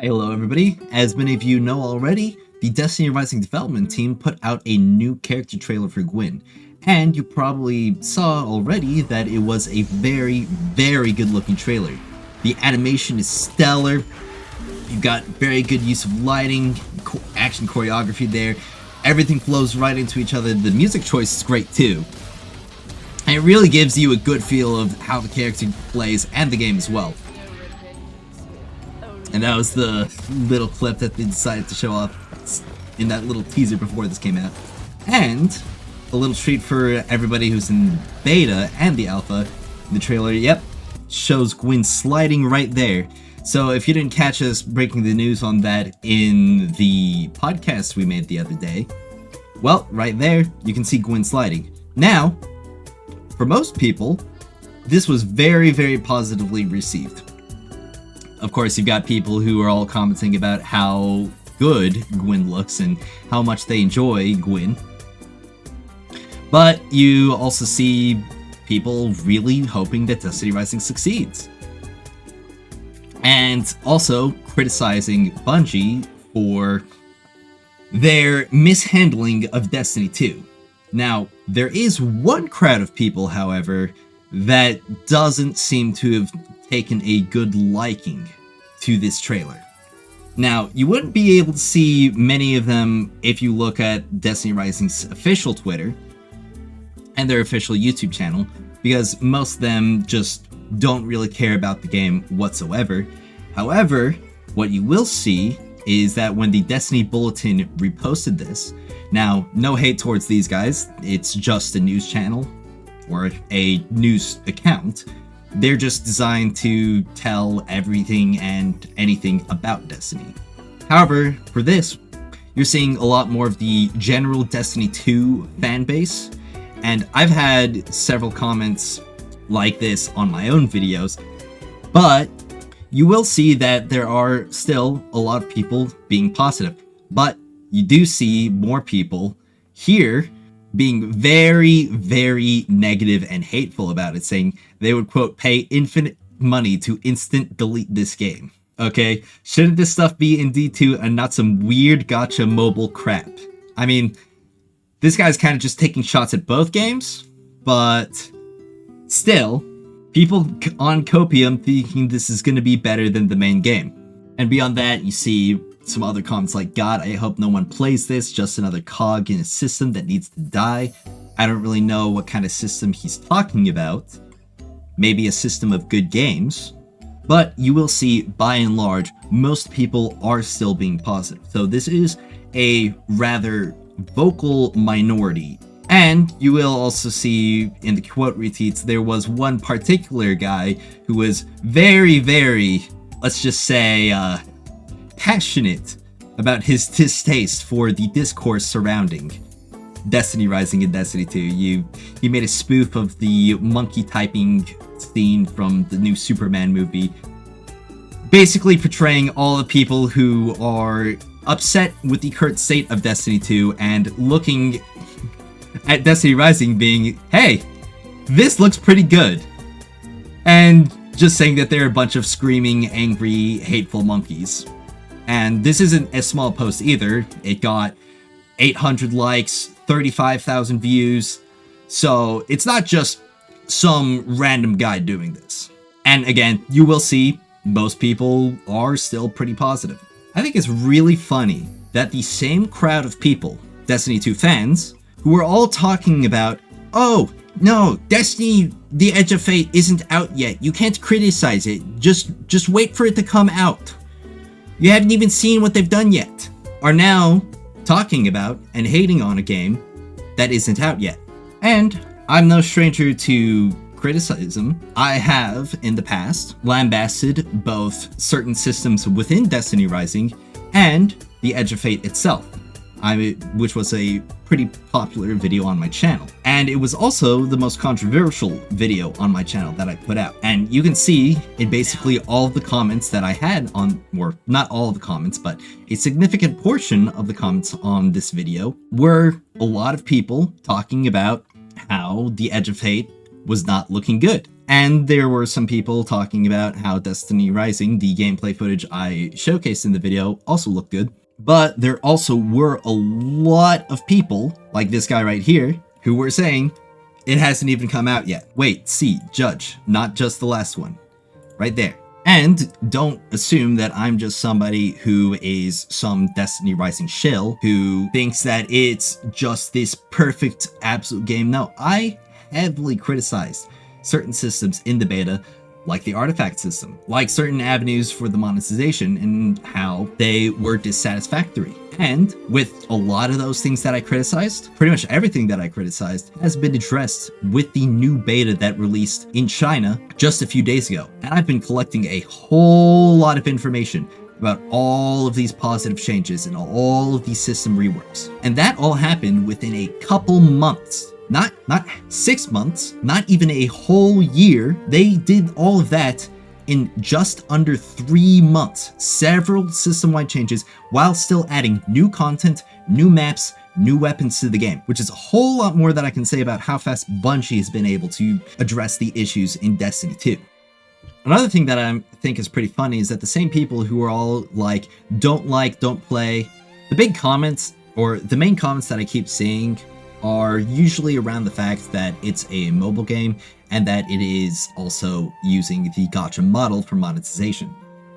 Hello everybody, as many of you know already, the Destiny Rising development team put out a new character trailer for Gwyn, and you probably saw already that it was a very good looking trailer. The animation is stellar, you've got very good use of lighting, action choreography there, everything flows right into each other, the music choice is great too. And it really gives you a good feel of how the character plays and the game as well. And that was the little clip that they decided to show off in that little teaser before this came out. And a little treat for everybody who's in beta and the alpha, the trailer, yep, shows Gwyn sliding right there. So if you didn't catch us breaking the news on that in the podcast we made the other day, well, right there, you can see Gwyn sliding. Now, for most people, this was very positively received. Of course, you've got people who are all commenting about how good Gwyn looks and how much they enjoy Gwyn. But you also see people really hoping that Destiny Rising succeeds. And also criticizing Bungie for their mishandling of Destiny 2. Now, there is one crowd of people, however, that doesn't seem to have taken a good liking to this trailer. Now, you wouldn't be able to see many of them if you look at Destiny Rising's official Twitter and their official YouTube channel, because most of them just don't really care about the game whatsoever. However, what you will see is that when the Destiny Bulletin reposted this, now, no hate towards these guys, it's just a news channel or a news account. They're just designed to tell everything and anything about Destiny. However, for this, you're seeing a lot more of the general Destiny 2 fan base, and I've had several comments like this on my own videos, but you will see that there are still a lot of people being positive, but you do see more people here being very negative and hateful about it, saying they would, quote, pay infinite money to instant delete this game. Okay, shouldn't this stuff be in D2 and not some weird gacha mobile crap? I mean, this guy's kind of just taking shots at both games, but still, people on Copium thinking this is going to be better than the main game. And beyond that, you see some other comments like, God, I hope no one plays this, just another cog in a system that needs to die. I don't really know what kind of system he's talking about. Maybe a system of good games. But you will see, by and large, most people are still being positive. So this is a rather vocal minority. And you will also see in the quote retweets, there was one particular guy who was very, let's just say, passionate about his distaste for the discourse surrounding Destiny Rising and Destiny 2. He made a spoof of the monkey typing scene from the new Superman movie, basically portraying all the people who are upset with the current state of Destiny 2 and looking at Destiny Rising being, hey, this looks pretty good. And just saying that they're a bunch of screaming, angry, hateful monkeys. And this isn't a small post either. It got 800 likes, 35,000 views. So it's not just some random guy doing this. And again, you will see most people are still pretty positive. I think it's really funny that the same crowd of people, Destiny 2 fans, who are all talking about, oh, no, Destiny, The Edge of Fate isn't out yet. You can't criticize it. Just wait for it to come out. You haven't even seen what they've done yet, are now talking about and hating on a game that isn't out yet. And I'm no stranger to criticism. I have, in the past, lambasted both certain systems within Destiny Rising and the Edge of Fate itself, which was a pretty popular video on my channel. And it was also the most controversial video on my channel that I put out. And you can see in basically all of the comments that I had on, or not all of the comments, but a significant portion of the comments on this video were a lot of people talking about how the Edge of Fate was not looking good. And there were some people talking about how Destiny Rising, the gameplay footage I showcased in the video, also looked good. But there also were a lot of people, like this guy right here, who were saying, it hasn't even come out yet. Wait, see, judge, not just the last one. Right there. And don't assume that I'm just somebody who is some Destiny Rising shill who thinks that it's just this perfect, absolute game. No, I heavily criticized certain systems in the beta, like the artifact system, like certain avenues for the monetization and how they were dissatisfactory. And with a lot of those things that I criticized, pretty much everything that I criticized has been addressed with the new beta that released in China just a few days ago. And I've been collecting a whole lot of information about all of these positive changes and all of these system reworks. And that all happened within a couple months. Not 6 months, not even a whole year. They did all of that in just under 3 months. Several system-wide changes while still adding new content, new maps, new weapons to the game, which is a whole lot more that I can say about how fast Bungie has been able to address the issues in Destiny 2. Another thing that I think is pretty funny is that the same people who are all like, don't play, the big comments, or the main comments that I keep seeing are usually around the fact that it's a mobile game and that it is also using the gacha model for monetization.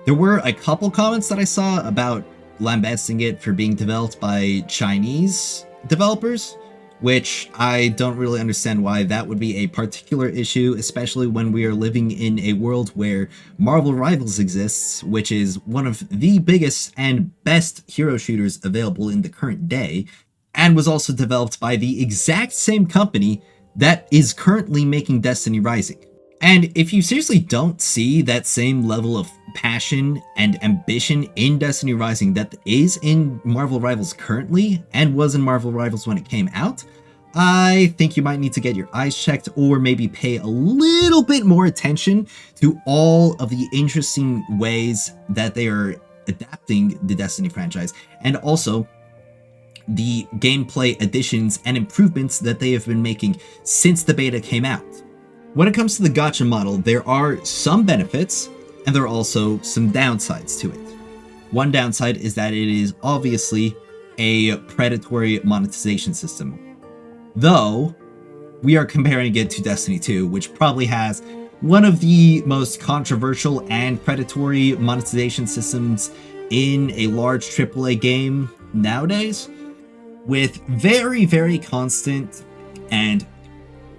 There were a couple comments that I saw about lambasting it for being developed by Chinese developers, which I don't really understand why that would be a particular issue, especially when we are living in a world where Marvel Rivals exists, which is one of the biggest and best hero shooters available in the current day, and was also developed by the exact same company that is currently making Destiny Rising. And if you seriously don't see that same level of passion and ambition in Destiny Rising that is in Marvel Rivals currently, and was in Marvel Rivals when it came out, I think you might need to get your eyes checked or maybe pay a little bit more attention to all of the interesting ways that they are adapting the Destiny franchise, and also the gameplay additions and improvements that they have been making since the beta came out. When it comes to the gacha model, there are some benefits and there are also some downsides to it. One downside is that it is obviously a predatory monetization system. Though, we are comparing it to Destiny 2, which probably has one of the most controversial and predatory monetization systems in a large AAA game nowadays, with very, very constant and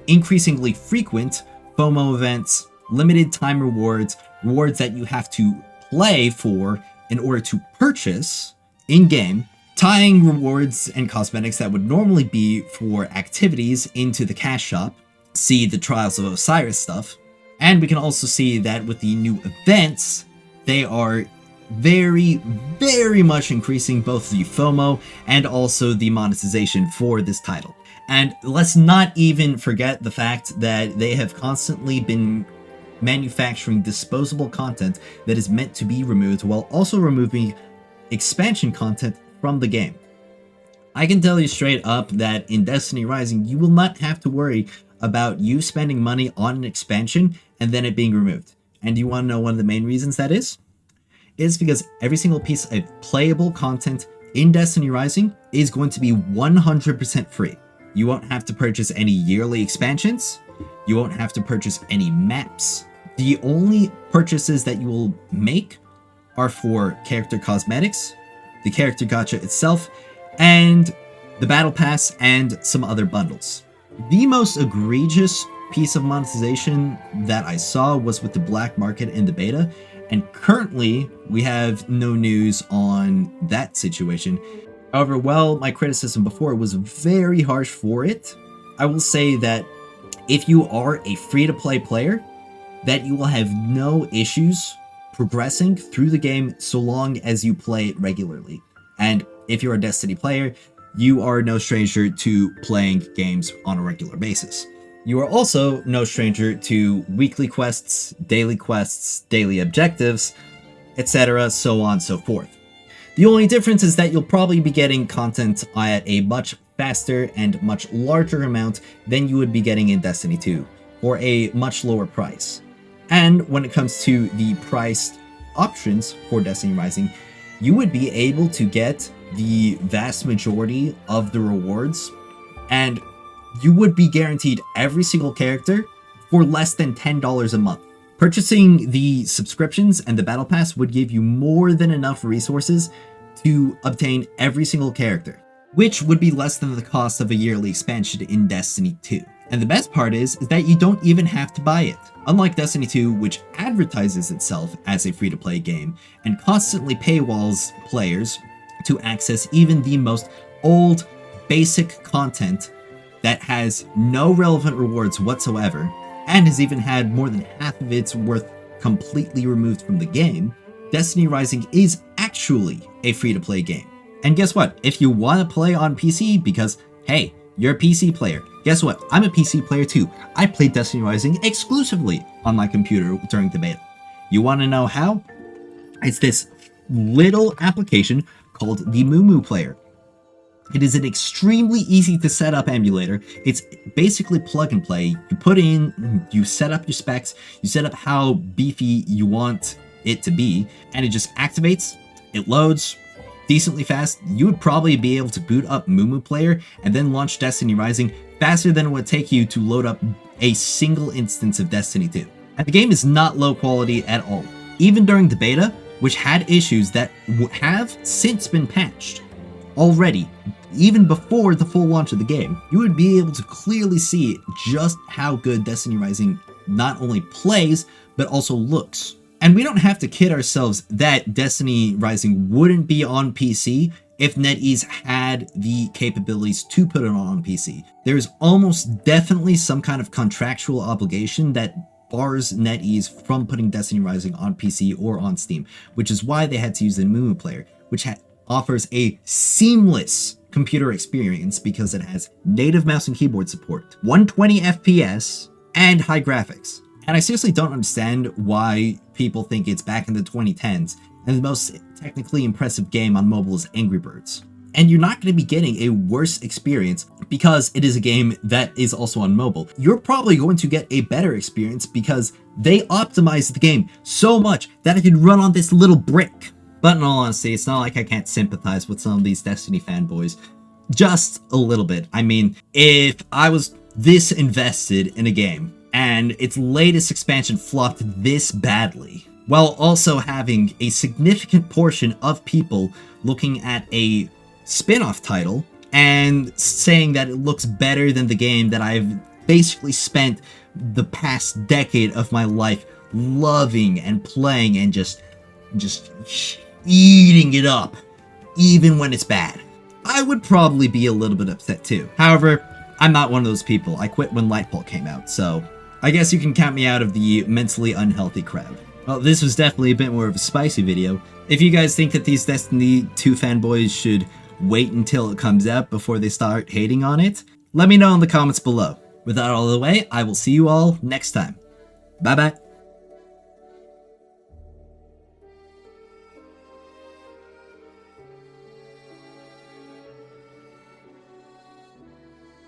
increasingly frequent FOMO events, limited time rewards, rewards that you have to play for in order to purchase in-game, tying rewards and cosmetics that would normally be for activities into the cash shop, see the Trials of Osiris stuff, and we can also see that with the new events, they are very, very much increasing both the FOMO and also the monetization for this title. And let's not even forget the fact that they have constantly been manufacturing disposable content that is meant to be removed while also removing expansion content from the game. I can tell you straight up that in Destiny Rising, you will not have to worry about you spending money on an expansion and then it being removed. And you want to know one of the main reasons that is? Is because every single piece of playable content in Destiny Rising is going to be 100% free. You won't have to purchase any yearly expansions. You won't have to purchase any maps. The only purchases that you will make are for character cosmetics, the character gacha itself, and the battle pass and some other bundles. The most egregious piece of monetization that I saw was with the black market in the beta, and currently we have no news on that situation. However, while my criticism before was very harsh for it, I will say that if you are a free-to-play player, that you will have no issues progressing through the game so long as you play it regularly. And if you're a Destiny player, you are no stranger to playing games on a regular basis. You are also no stranger to weekly quests, daily objectives, etc., so on and so forth. The only difference is that you'll probably be getting content at a much faster and much larger amount than you would be getting in Destiny 2, for a much lower price. And when it comes to the priced options for Destiny Rising, you would be able to get the vast majority of the rewards, and you would be guaranteed every single character for less than $10 a month. Purchasing the subscriptions and the battle pass would give you more than enough resources to obtain every single character, which would be less than the cost of a yearly expansion in Destiny 2. And the best part is that you don't even have to buy it. Unlike Destiny 2, which advertises itself as a free-to-play game and constantly paywalls players to access even the most old, basic content that has no relevant rewards whatsoever, and has even had more than half of its worth completely removed from the game, Destiny Rising is actually a free-to-play game. And guess what? If you want to play on PC because, hey, you're a PC player, guess what? I'm a PC player too. I played Destiny Rising exclusively on my computer during the beta. You want to know how? It's this little application called the Moo Player. It is an extremely easy to set up emulator. It's basically plug and play. You put in, you set up your specs, you set up how beefy you want it to be, and it just activates, it loads decently fast. You would probably be able to boot up Moo Player and then launch Destiny Rising faster than it would take you to load up a single instance of Destiny 2. And the game is not low quality at all. Even during the beta, which had issues that have since been patched already, even before the full launch of the game, you would be able to clearly see just how good Destiny Rising not only plays, but also looks. And we don't have to kid ourselves that Destiny Rising wouldn't be on PC if NetEase had the capabilities to put it on PC. There's almost definitely some kind of contractual obligation that bars NetEase from putting Destiny Rising on PC or on Steam, which is why they had to use the Moo Player, which offers a seamless computer experience because it has native mouse and keyboard support, 120 FPS, and high graphics. And I seriously don't understand why people think it's back in the 2010s and the most technically impressive game on mobile is Angry Birds. And you're not going to be getting a worse experience because it is a game that is also on mobile. You're probably going to get a better experience because they optimized the game so much that it can run on this little brick. But in all honesty, it's not like I can't sympathize with some of these Destiny fanboys. Just a little bit. I mean, if I was this invested in a game and its latest expansion flopped this badly, while also having a significant portion of people looking at a spin-off title and saying that it looks better than the game that I've basically spent the past decade of my life loving and playing and just eating it up, even when it's bad, I would probably be a little bit upset too. However, I'm not one of those people. I quit when Lightfall came out, so I guess you can count me out of the mentally unhealthy crowd. Well, this was definitely a bit more of a spicy video. If you guys think that these Destiny 2 fanboys should wait until it comes out before they start hating on it, let me know in the comments below. With that all the way, I will see you all next time. Bye bye.